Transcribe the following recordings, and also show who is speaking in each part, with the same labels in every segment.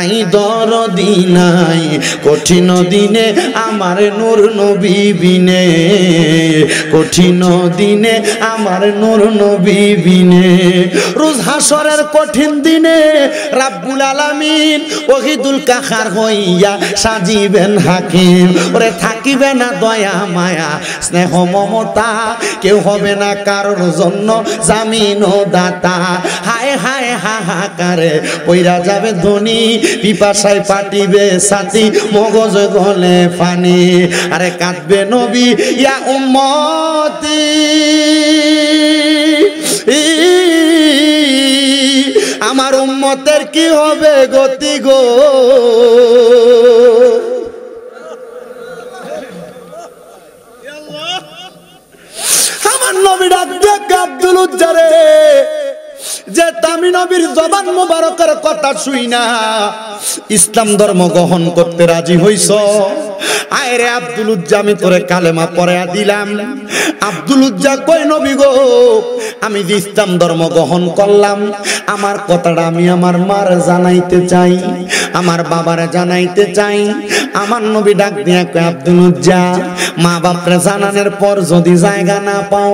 Speaker 1: নাই দরদি নাই কঠিন দিনে আমার নূর নবী বিনে কঠিন দিনে আমার নূর নবী বিনে রোজ হাসরের কঠিন দিনে রাব্বুল আলামিন ওহিদুল কাহার হইয়া সাজিবেন হাকিম ওরে থাকিবে না দয়া মায়া স্নেহ মমতা কেউ হবে না কারোর জন্য জামিন ও দাতা হায় হায় হাহাকারে পইরা যাবে ধনী পিপাসায় পাটিবে সাথী মগজ গলে পানি আরে কাঁদবে নবী ইয়া উম্মতি আমার উম্মতের কি হবে গতি গো আমার নবী ডাক দিয়ে আব্দুল উজ্জারে যে তুমি নবীর জবান মোবারকের কথা শুই না ইসলাম ধর্ম গ্রহণ করতে রাজি হইছ আয় রে আব্দুল উজ্জা আমি তোরে কালেমা পড়ায়া দিলাম আব্দুল উজ্জা কই নবী গো আমি যে ইসলাম ধর্ম গ্রহণ করলাম আমার কথাটা আমি আমার মার জানাইতে চাই আমার বাবারে জানাইতে চাই আমার নবী ডাক দিয়া কয় আব্দুল উজ্জা মা বাপরে জানানোর পর যদি জায়গা না পাও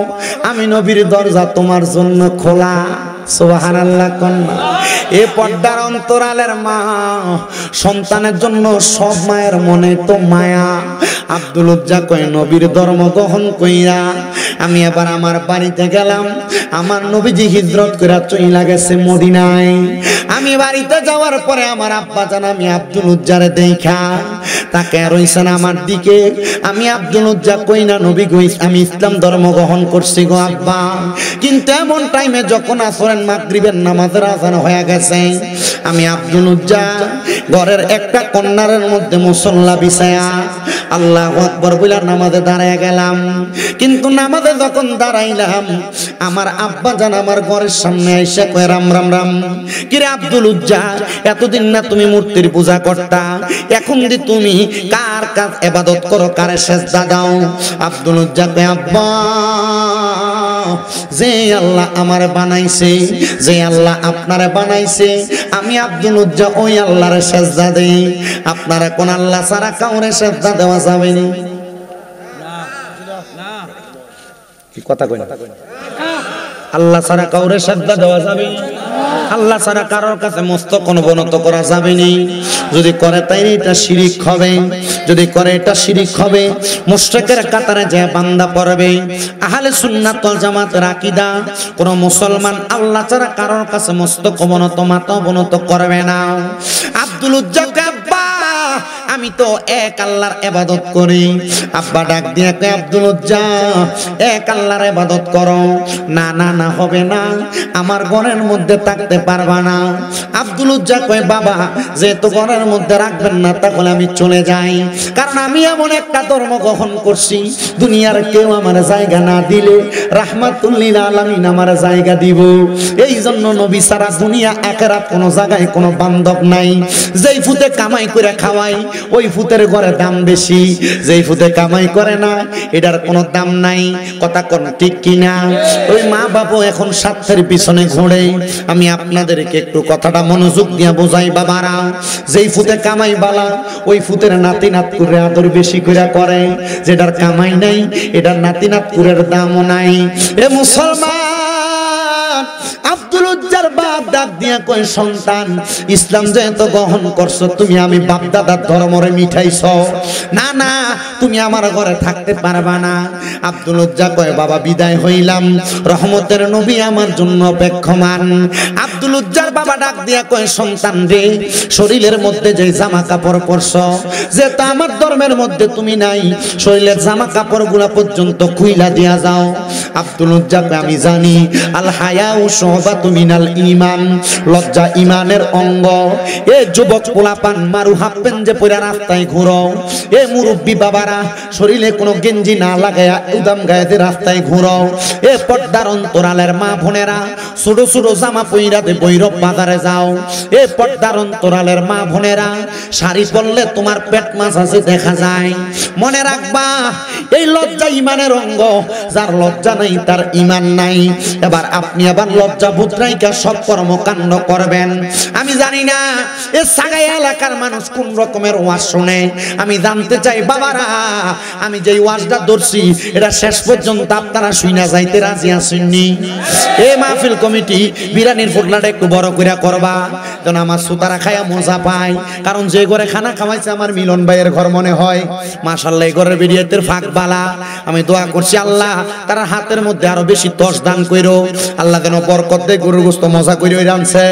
Speaker 1: আমি নবীর দরজা তোমার জন্য খোলা সুবহানাল্লাহ কন্যা এ পর্দার অন্তরালের মা সন্তানের জন্য সব মায়ের মনে তো মায়া আব্দুল উজ্জা কয় নবীর ধর্ম গ্রহণ কইরা আমি এবার আমার বাড়িতে গেলাম আমার নবীজি হিজরত করে চইলা গেছে মদিনায় আমি বাড়িতে যাওয়ার পরে আমার আব্বা জান আমি আব্দুল উজ্জারে দেখা তাকে রইছেন আমার দিকে আমি আব্দুল উজ্জা কই না নবী গো আমি ইসলাম ধর্ম গ্রহণ করছি গো আব্বা কিন্তু এমন টাইমে যখন আসরের মাগরিবের নামাজের আযান হয়ে গেছে আমি আব্দুল উজ্জা ঘরের একটা কর্নারের মধ্যে মুসল্লা বিছায়া আল্লাহু আকবার বলে নামাজে দাঁড়ায় গেলাম কিন্তু নামাজে যখন দাঁড়াইলাম আমার আব্বা জান আমার ঘরের সামনে আইসা কয় রাম রাম রাম কিরে আব্দুল উজ্জা এতদিন না তুমি মূর্তির পূজা করতা এখন দি তুমি কার কাজ ইবাদত করো কারে সেজদা দাও আব্দুল উজ্জা কয় আব্বা যে আল্লাহ আমারে বানাইছে যে আল্লাহ আপনারে বানাইছে আমি আব্দুল উজ্জা ওই আল্লাহর সেজদা দেই আপনারা কোন আল্লাহ ছাড়া কাউরে সেজদা দেওয়া যাবে না কি কথা কই না আল্লাহ ছাড়া কাউরে সেজদা দেওয়া যাবে আল্লাহ ছাড়া কারোর কাছে মস্তক অবনত করা যাবে না যদি করে তাই এটা শিরিক হবে যদি করে এটা শিরিক হবে মুশরিকের কাতারে যে বান্দা পড়বে আহলে সুন্নাত ওয়াল জামাতের আকীদা কোন মুসলমান আল্লাহ ছাড়া কারোর কাছে মস্তক অবনত মাথা অবনত করবে না আব্দুল উজ্জা আব্বা আমি তো এক আল্লাহর ইবাদত করি আব্বা ডাক দিয়ে কয় আব্দুল উজ্জা এক আল্লাহর ইবাদত করো না না না হবে না আমার ঘরের মধ্যে থাকতে পারবা না আব্দুল উজ্জা কয় বাবা যেহেতু ঘরের মধ্যে রাখবেন না তাহলে আমি চলে যাই কারণ আমি এমন একটা ধর্ম গ্রহণ করছি দুনিয়ার কেউ আমার জায়গা না দিলে রাহমাতুল লিল আলামিন আমার জায়গা দিব এই জন্য নবী সারা দুনিয়া আখিরাত কোনো জায়গায় কোনো বান্ধব নাই যেই ফুতে কামাই করে খাওয়াই ওই ফুতের ঘরে দাম বেশি যেই ফুতে কামাই করে না এটার কোনো দাম নাই কথা কোন ঠিক কিনা ওই মা বাবা এখন স্বার্থের পিছনে ঘোরে আমি আপনাদেরকে একটু কথাটা মনোযোগ দিয়ে বোঝাই বাবারা যেই ফুতে কামাই বালা ওই ফুতের নাতি নাত করে আদর বেশি করে করে যেটার কামাই নাই এটার নাতি নাত কুরের দামও নাই এ মুসলমান আব্দুল উজ্জার বাপ ডাক দিয়া কয় সন্তান ইসলাম যেহেতু গ্রহণ করছো তুমি আমি বাপ দাদার ধর্মরে মিঠাইছো না না তুমি আমার ঘরে থাকতে পারবা না আব্দুল উজ্জা কয় বাবা বিদায় হইলাম রহমতের নবী আমার জন্য অপেক্ষমান আব্দুল উজ্জার বাবা ডাক দিয়া কয় সন্তান রে শরীরের মধ্যে যে জামা কাপড় পরছো যে তা আমার ধর্মের মধ্যে তুমি নাই শরীরের জামা কাপড়গুলা পর্যন্ত খুইলা দিয়া যাও আব্দুল উজ্জা কয় আমি জানি আল হায়াউ শুবাতু মিনাল ঈমান লজ্জা ঈমানের অঙ্গ এ যুবক পোলাপান মারু হাফ প্যান্ট যে পরে রাস্তায় ঘুরো এ মুরব্বি বাবারা শরীরে কোনো গেঞ্জি না লাগায়া উদাম গায়ে রাস্তায় ঘুরো এ পর্দার অন্তরালের মা বোনেরা ছোট ছোট জামা পইরা দে বৈরব বাজারে যাও এ পর্দার অন্তরালের মা বোনেরা শাড়ি পরলে তোমার পেট মাছ আছে দেখা যায় মনে রাখবা এই লজ্জা ঈমানের অঙ্গ যার লজ্জা নাই তার ঈমান নাই এবার আপনি আবার লজ্জা বুতরাইকা সব কর্ম কর্মকাণ্ড করবেন। আমি জানি না এই সাগাইয়া এলাকার মানুষ কোন রকমের ওয়াজ শুনে। আমি জানতে চাই বাবারা, আমি যেই ওয়াজটা ধরছি এটা শেষ পর্যন্ত আপনারা শুইনা যাইতে রাজি আছেননি? এই মাহফিল কমিটি বিরানির পোটলাটা একটু বড় করে করবা, যেন আমার সুতারা খায়া মজা পায়। কারণ যে ঘরে খানা খাওয়াইছে আমার মিলন ভাইয়ের ঘর মনে হয়। মাশাআল্লাহ, এই ঘরের বিরিয়াতের ফাঁক বালা। আমি দোয়া করছি আল্লাহ তার হাতের মধ্যে আরো বেশি তস দান কইরো। আল্লাহ যেন বরকত দেয়, গরুর গোশত মজা করে রানছে।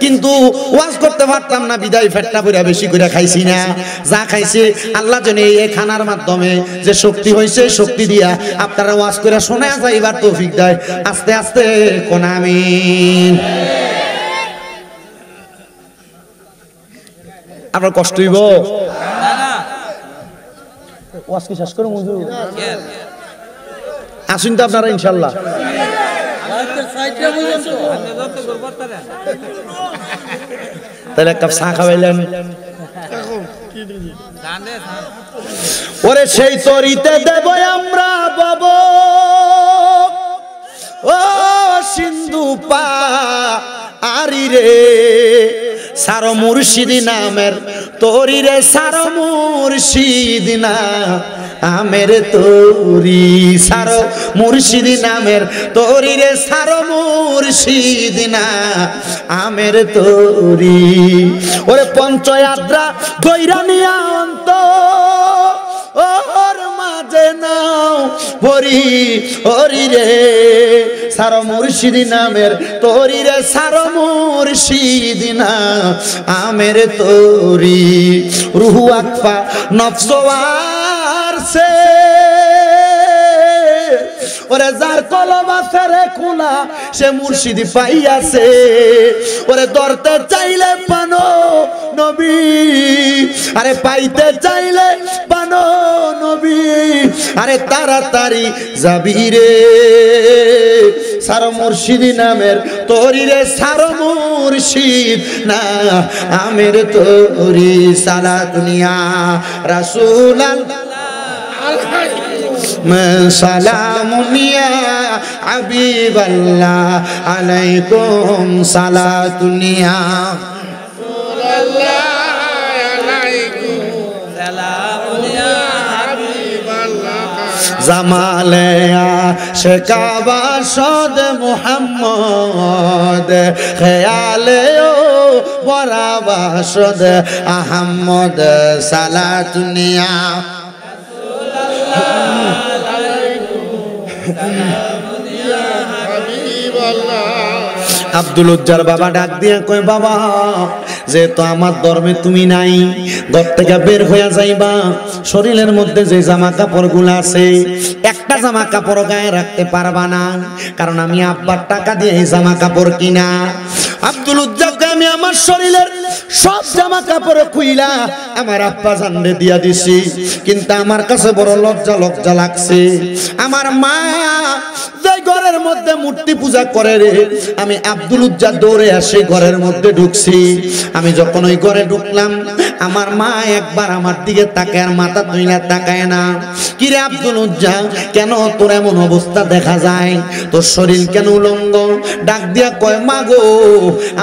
Speaker 1: কিন্তু ওয়াজ করতে পারতাম না বিদায় ফেটটা পুরা বেশি করে খাইছি না। যা খাইছে আল্লাহ যেন এই খানার মাধ্যমে যে শক্তি হয়েছে শক্তি দিয়া আপনারা ওয়াজ করে শোনা যাইবার তৌফিক দেয়। আস্তে আস্তে কোন আমিন। আপনার কষ্ট হইব? ওয়াজ কি শেষ করুন হুজুর? আসুন তো আপনারা ইনশাআল্লাহ। তাহলে এক কাপ চা খাওয়াইলেন। ওরে সেই তরিতে দেব আমরা বাবু, ও সিন্ধু পা আরি রে সারো মুর্শিদি নামের তোরি রে, সারো মুর্শিদি না আমের তোরি, সারো মুর্শিদি নামের তোরি রে, সারো মুর্শিদি না আমের তোরি। ওরে পঞ্চয়াত্রা গৈরানিয়া অন্ত ওর মাঝে নাও ভরি হরি রে, সারো মুর্শিদি নামের তোরি রে, সারো মুর্শিদি না আমের তোরি। রুহু আকফা নফসওয়ার সে ওরে যার কলব আছে রে খোলা সে মুর্শিদি পাইয়াছে। ওরে ধরতে চাইলে পানো নবী, আরে পাইতে চাইলে পানো নবী, আরে তাড়াতাড়ি যাবি রে, সারো মুর্শিদি নামের তোরি রে, সারো মুর্শিদ না আমের তোরি। সালাতুনিয়া রাসূলুল্লাহ সালামুনিয়া হাবিবাল্লাহ আলাইকুম সালাতুনিয়া জামালে আশিকা সদ মুহাম্মদ, খেয়ালে ও বরাবা সদ আহমদ সালাতুনিয়া আব্দুল উজ্জার বাবা ডাক দিয়া কয়, বাবা যেহেতু আমার ধর্মে তুমি নাই, ঘর থেকে বের হইয়া যাইবা, শরীরের মধ্যে যে জামা কাপড় গুলো আছে একটা জামা কাপড় গায়ে রাখতে পারবা না, কারণ আমি আব্বার টাকা দিয়ে এই জামা কাপড় কিনা। আব্দুল উজ্জাকে আমি আমার শরীরের সব জামা কাপড় খুইলা আমার আব্বা জানরে দিয়া দিছি, কিন্তু আমার কাছে বড় লজ্জা লজ্জা লাগছে। আমার মা যে ঘরের মধ্যে মূর্তি পূজা করে রে, আমি আব্দুল উজ্জা দৌড়ে আসে ঘরের মধ্যে ঢুকছি। আমি যখন ওই ঘরে ঢুকলাম, আমার মা একবার আমার দিকে তাকায় আর মাথা তুইলা তাকায় না। কিরে আব্দুল উজ্জা, কেন তোর এমন অবস্থা দেখা যায়? তোর শরীর কেন উলঙ্গ? ডাক দিয়া কয়, মা গো,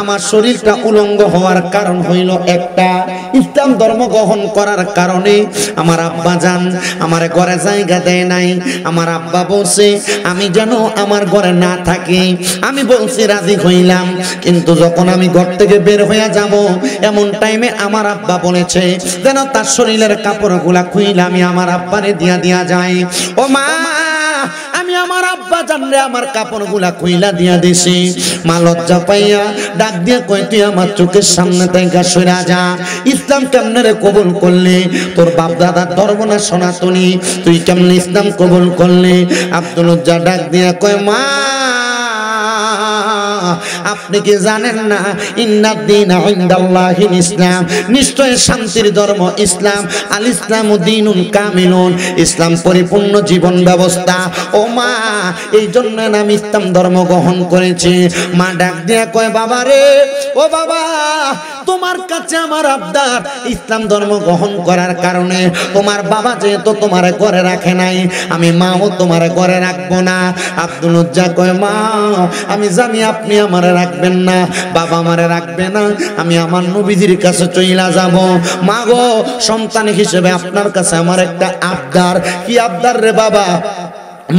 Speaker 1: আমার শরীরটা উলঙ্গ হওয়ার কারণ হইল একটা, ইসলাম ধর্ম গ্রহণ করার কারণে আমার আব্বা জান আমার ঘরে জায়গা দেয় নাই। আমার আব্বা বলছে আমি যেন আমার ঘরে না থাকি, আমি বলছি রাজি হইলাম, কিন্তু যখন আমি ঘর থেকে বের হইয়া যাব এমন টাইমে আমার আব্বা বলেছে যেন তার শরীরের কাপড়গুলা খুইলা আমি আমার আব্বারে দিয়া যায়। ও মা, আমি আমার আব্বা জানলে আমার কাপড়গুলা খুইলা দিয়া দিছি। মা লজ্জা পাইয়া ডাক দিয়ে কই, তুই আমার চোখের সামনে থেকে সইরা যা। ইসলাম কেমনে রে কবুল করলে? তোর বাপ দাদার ধর্ম না সনাতনী, তুই কেমনে ইসলাম কবুল করলে? আব্দুল উজ্জা ডাক দিয়ে কয়, মা আপনি কি জানেন না, ইন্নাদ-দীনা ইনদাল্লাহিল ইসলাম, নিশ্চয় শান্তির ধর্ম ইসলাম। আল ইসলামু দীনুন কামিলুন, ইসলাম পরিপূর্ণ জীবন ব্যবস্থা। ও মা, এই জন্য আমি ইসলাম ধর্ম গ্রহণ করেছি। মা ডাক দিয়া কয়, বাবা রে, ও বাবা, তোমার কাছে আমার আবদার, ইসলাম ধর্ম গ্রহণ করার কারণে তোমার বাবা যেহেতু তোমার ঘরে রাখে নাই, আমি মাও তোমার ঘরে রাখবো না। আব্দুল উজ্জা কয়, মা আমি জানি আপনি আমারে রাখবেন না, বাবা আমারে রাখবে না, আমি আমার নবীজির কাছে চইলা যাব। মা গো, সন্তান হিসেবে আপনার কাছে আমার একটা আবদার। কি আবদার রে বাবা?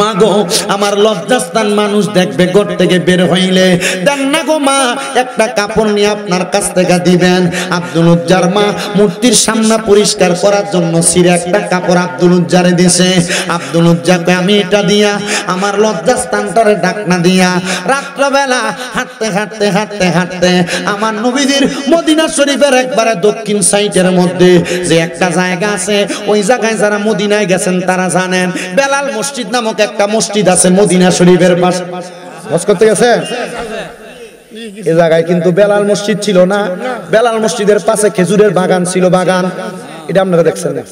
Speaker 1: মা গো, আমার লজ্জাস্থান মানুষ দেখবে, ঘর থেকে বের হইলে দেন না গো মা, একটা কাপড় নিয়ে আপনার কাছ থেকে দিবেন। আব্দুল উজ্জার মা মূর্তির সামনে পরিষ্কার করার জন্য ছিঁড়ে একটা কাপড় আব্দুল উজ্জারে দিছে। আব্দুল উজ্জাকে আমি এটা দিয়া আমার লজ্জাস্থানটারে ঢাকনা দিয়া রাত্রবেলা হাঁটতে হাঁটতে হাঁটতে হাঁটতে আমার নবীজির মদিনা শরীফের একবারে দক্ষিণ সাইডের মধ্যে যে একটা জায়গা আছে, ওই জায়গায় যারা মদিনায় গেছেন তারা জানেন, বেলাল মসজিদ নামক একটা মসজিদ আছে মদিনা শরীফের পাশে। হজ করতে গেছে এই জায়গায় কিন্তু বেলাল মসজিদ ছিল না। বেলাল মসজিদের পাশে খেজুরের বাগান ছিল, বাগান। এটা আপনারা দেখছেন না,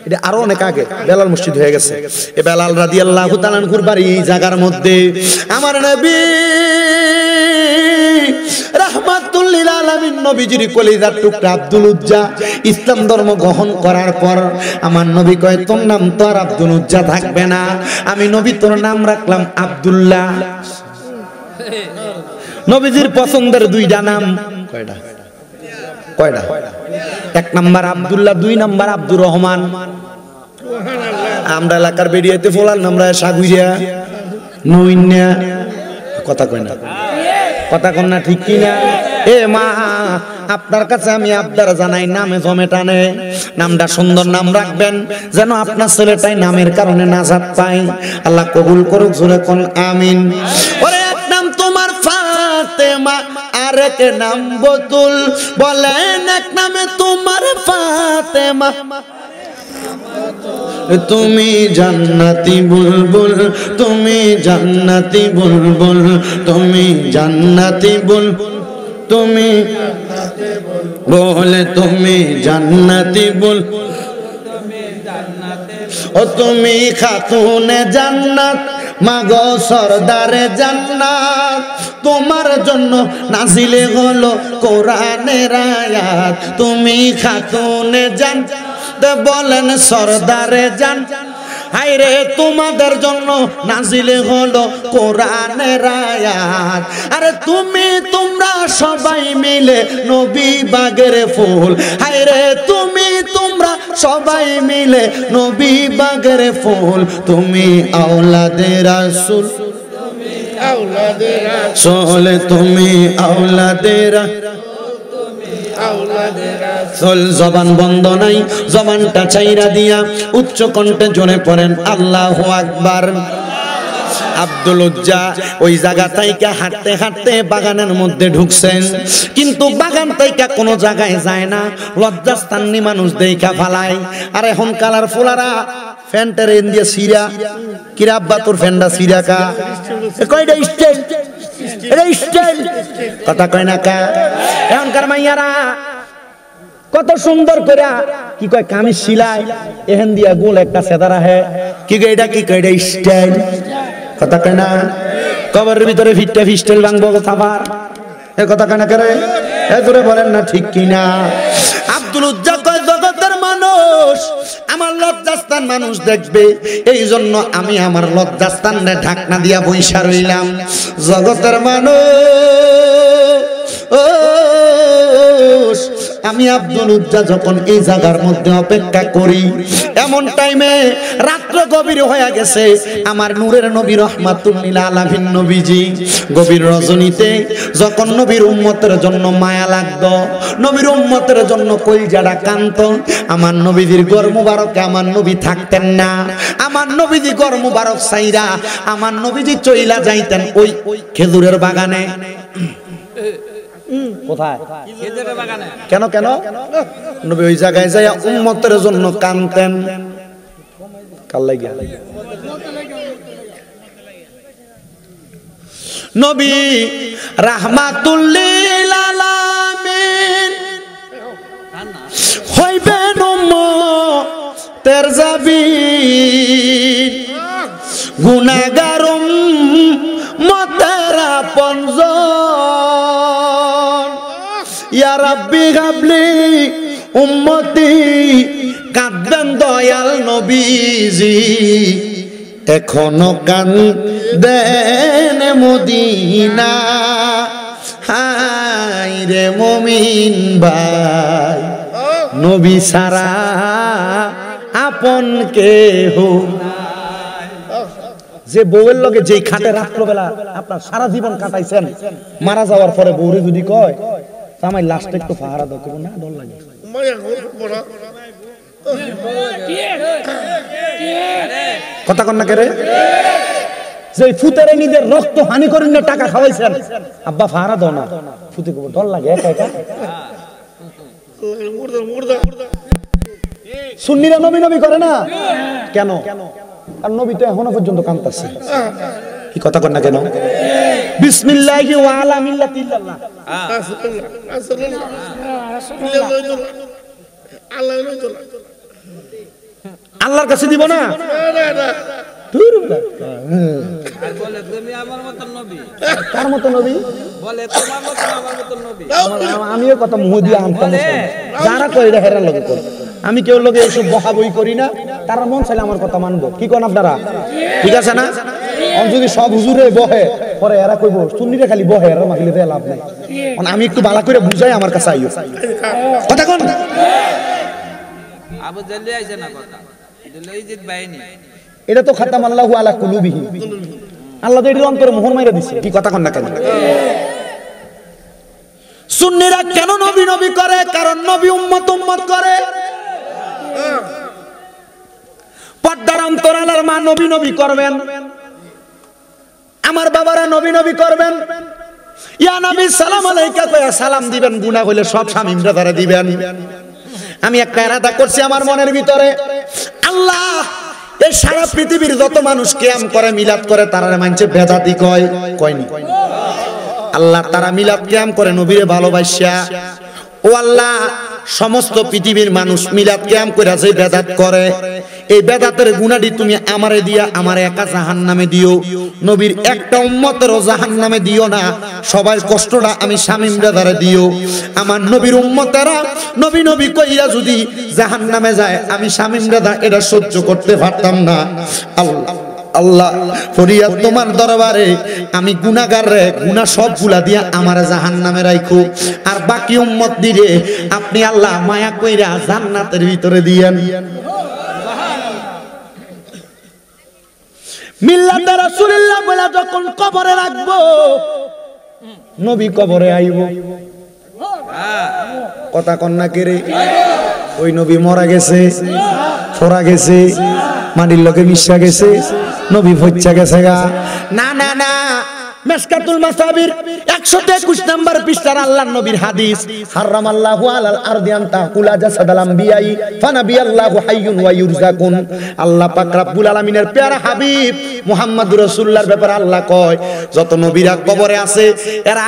Speaker 1: এটা আরো অনেক আগে বেলাল মসজিদ হয়ে গেছে। এ বেলাল রাদিয়াল্লাহু তাআলা আনহুর বাড়ি এই জায়গার মধ্যে। আমার নবী রাহমাতুল লিল আলামিন নবীজির কলিজার টুকরা আব্দুল উজ্জা ইসলাম ধর্ম গ্রহণ করার পর আমার নবী কয়, তোর নাম তো আর আব্দুল উজ্জা থাকবে না, আমি নবী তোর নাম রাখলাম আব্দুল্লাহ। নবীজির পছন্দের দুইটা নাম। কয়টা? কয়টা? এক নাম্বার আব্দুল্লাহ, দুই নাম্বার আব্দুর রহমান। আমরা এলাকার বেরিয়েতে ফোলার নামরা সাগুইয়া নইন্যা। কথা কয় না, কথা কন না, ঠিক কি না? এ মা, আপনার কাছে আমি আবদার জানাই, নামে জমে টানে, নামটা সুন্দর নাম রাখবেন, যেন আপনার ছেলেটাই নামের কারণে নাজাত পায়। আল্লাহ কবুল করুক, জোরে কোন আমিন। ওরে এক নাম তোমার ফাতেমা, আরেক নাম বতুল, বলেন এক নামে তোমার ফাতেমা, তুমি জান্নাতি বুলবুল, তুমি জান্নাতি বুলবুল, তুমি জান্নাতি বুলবুল, তুমি বলে তুমি জান্নাতি বুলবুল, ও তুমি খাতুনে জান্নাত, মাগো সরদারে জান্নাত, তোমার জন্য নাজিলে হলো কোরআনের আয়াত, তুমি খাতুনে জান্নাত, বলেন সরদারে জান্নাত, হায়রে তোমাদের জন্য নাজিলে হলো কোরআনের আয়াত। আরে তুমি তোমরা সবাই মিলে নবী বাগের ফুল, হায়রে তুমি তোমরা সবাই মিলে নবী বাগের ফুল, তুমি আওলাদে রাসূল, তুমি আওলাদে রাসূল, তুমি আওলাদে রাসূল। জবান বন্ধ নাই, জবানটা চাইরা দিয়া উচ্চ কণ্ঠে জোরে পড়েন আল্লাহু আকবার। আব্দুল উজ্জা ওই জায়গা থেকে হাঁটতে হাঁটতে বাগানের মধ্যে ঢুকছেন, কিন্তু বাগান থেকে কোনো জায়গায় যায় না, লজ্জাস্থানী মানুষ দেখা ফালায়। আর এখন কালার ফুলারা ফ্যানটার এন দিয়ে সিরা, কিরা আব্বা তোর ফ্যানটা সিরা কা, কয়টা স্টাইল, এটা স্টাইল, কথা কয় না কা। এখনকার মাইয়ারা কত সুন্দর করে কি কয় কামিজ সিলাই, এহেন দিয়া গোল একটা সেদারা হে, কি কয় এটা, কি কয় এটা স্টাইল, কথা কয় না। কবরের ভিতরে ফিটটা ফিস্টাইল ভাঙবো সাফার, এ কথা কয় না করে, এ জোরে বলেন না ঠিক কিনা। আব্দুল উজ্জা কয় জগতের মানুষ আমার লজ্জাস্থান মানুষ দেখবে, এই জন্য আমি আমার লজ্জাস্থানে ঢাকনা দিয়া বইসা রইলাম। জগতের মানুষ আমি আব্দুল উজ্জা যখন এই জায়গার মধ্যে অপেক্ষা করি, এমন টাইমে রাত্র গভীর হয়ে গেছে, আমার নূরের নবী রহমাতুল লিল আলামিন নবীজি গভীর রজনীতে যখন নবীর উম্মতের জন্য মায়া লাগতো, নবীর উম্মতের জন্য কলিজাটা কাঁদতো, আমার নবীজির গর মুবারকে আমার নবী থাকতেন না, আমার নবীজি গর মুবারক সাইরা আমার নবীজি চইলা যাইতেন ওই খেজুরের বাগানে। কোথায়? কেন কেন? নবী ওই জায়গায় যাইয়া উম্মতের জন্য কাঁদতেন। কাল লাগিয়া নবী রাহমাতুল লিল আলামিন হইবেন উম্মতের জাবিন, গুনাহগার উম্মতের আপনজন, ইয়া রাব্বি হাবলি উম্মতি, কাঁদবেন দয়াল নবীজি, এখনো কাঁদেন মদিনা, হাই রে মুমিন ভাই নবী সারা আপন কেহ। যে বউয়ের লগে যেই খাটে রাত্রবেলা আপনার সারা জীবন কাটাইছেন, মারা যাওয়ার পরে বউরে যদি কয় আমার লাস্টে একটু পাহারা দাও, না ডর লাগে। কথা কন না কেরে? যে ফুতের নিজের রক্ত হানি করেন না টাকা খাওয়াইছেন, আব্বা পাহারা দাও না, ফুতে ডর লাগে একা একা। সুন্নিরা নবী নবী করে না কেন? আর নবী তো এখনো পর্যন্ত কাঁদতেছে। কি কথা কন না কেন? বিসমিল্লাহি ওয়া আলা মিল্লাতিল্লাহ। আল্লাহর কাছে দিব না। কার মতো নবী? আমিও কথা মুহ দিয়ে আনতাম, যারা করে এটা হেরার লোক। আমি কেউ লোকে এসব বহাবই করি না, তারা মন চাইলে আমার কথা মানবো। কি কোন আপনারা? ঠিক আছে না? যদি সব হুজুরে বহে পরে এরা কইব সুন্নিরা খালি বহে, এরা মাখিলে দেয় লাভ নাই। আমি একটু বালা করে বুঝাই, আমার কাছে আইও। কথা কোন?
Speaker 2: আবু জল্লি আইছে না কথা, লইজিদ বাইনি।
Speaker 1: এটা তো খাতাম আল্লাহু আলা কুলুবিহিম, আল্লাহ তো এর অন্তরে মোহর মাইরা দিছে। কি কথা কোন না কেন? সুন্নিরা কেন নবী নবী করে? কারণ নবী উম্মত উম্মত করে। পর্দার অন্তরালের মা নবী নবী করবেন, আমার বাবারা নবী নবী করবেন। ইয়া নবী সালাম আলাইকা কইয়া সালাম দিবেন, গুনাহ হইলে সব শামিমরা ধরে দিবেন। আমি একটা ইরাদা করছি আমার মনের ভিতরে, আল্লাহ এই সারা পৃথিবীর যত মানুষ কিয়াম করে মিলাদ করে তারা মানছে বেদাতি কয়, কয়নি? আল্লাহ তারা মিলাদ কিয়াম করে নবীরে ভালোবাসা। ও আল্লাহ সমস্ত পৃথিবীর মানুষ মিলাদ কিয়াম করে যে বেদাত করে, এই বেদাতের গুনাহটি তুমি আমারে দিয়া আমার একা জাহান্নামে দিও, নবীর একটা উম্মতেরও জাহান্নামে দিও না। সবার কষ্টটা আমি শামিমরা দ্বারা দিও। আমার নবীর উম্মতেরা নবী নবী কইরা যদি জাহান্নামে যায়, আমি শামিমরা দ্বারা এটা সহ্য করতে পারতাম না। আল্লাহ আল্লাহ ফরিয়াদ তোমার দরবারে, আমি গুনাহগার রে, গুনাহ সবগুলা দিয়া আমার জাহান্নামে রাখো, আর বাকি উম্মত দিরে আপনি আল্লাহ মায়া কইরা জান্নাতের ভিতরে দিয়েন। মিল্লাতে রাসূলুল্লাহ বলে যখন কবরে রাখবো, নবী কবরে আইব। কথা কন না কেরে? ওই নবী মরা গেছে, ফোরা গেছে, মাটির লোকে মিশা গেছে, নবী ফচ্চা গেছে গা। না না না, মিশকাতুল মাসাবির 121 নম্বর পৃষ্ঠার আল্লাহর নবীর হাদিস, হারামাল্লাহু আলাল আরদি আন তাকুলা জাসাদাল আমবিয়াই ফানাবিয়াল্লাহু হাইয়ুন ওয়া ইউরজাকুন। আল্লাহ পাক রব্বুল আলামিনের প্যারা হাবিব মুহাম্মদুর রাসূলুল্লাহর ব্যাপারে আল্লাহ কয়, যত নবীরা কবরে আছে এরা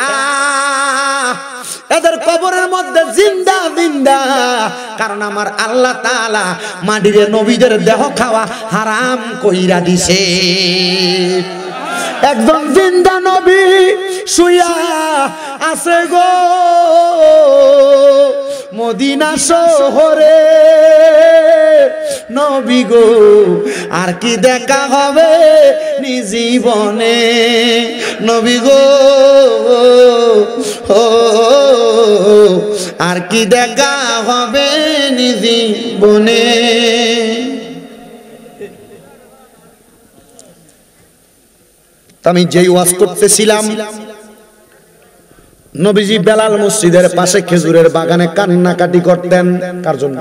Speaker 1: এদের কবরের মধ্যে জিন্দা জিন্দা, কারণ আমার আল্লাহ তাআলা মাটিরে নবীদের দেহ খাওয়া হারাম কইরা দিছে। একজন জিন্দা নবী শুয়া আছে গো মদিনা শহরে, নবী গো আর কি দেখা হবে নি জীবনে, নবী গো আর কি দেখা হবে নি জীবনে। আমি যেই ওয়াজ করতেছিলাম, নবীজি বেলাল মসজিদের পাশে খেজুরের বাগানে কান্নাকাটি করতেন। কার জন্য?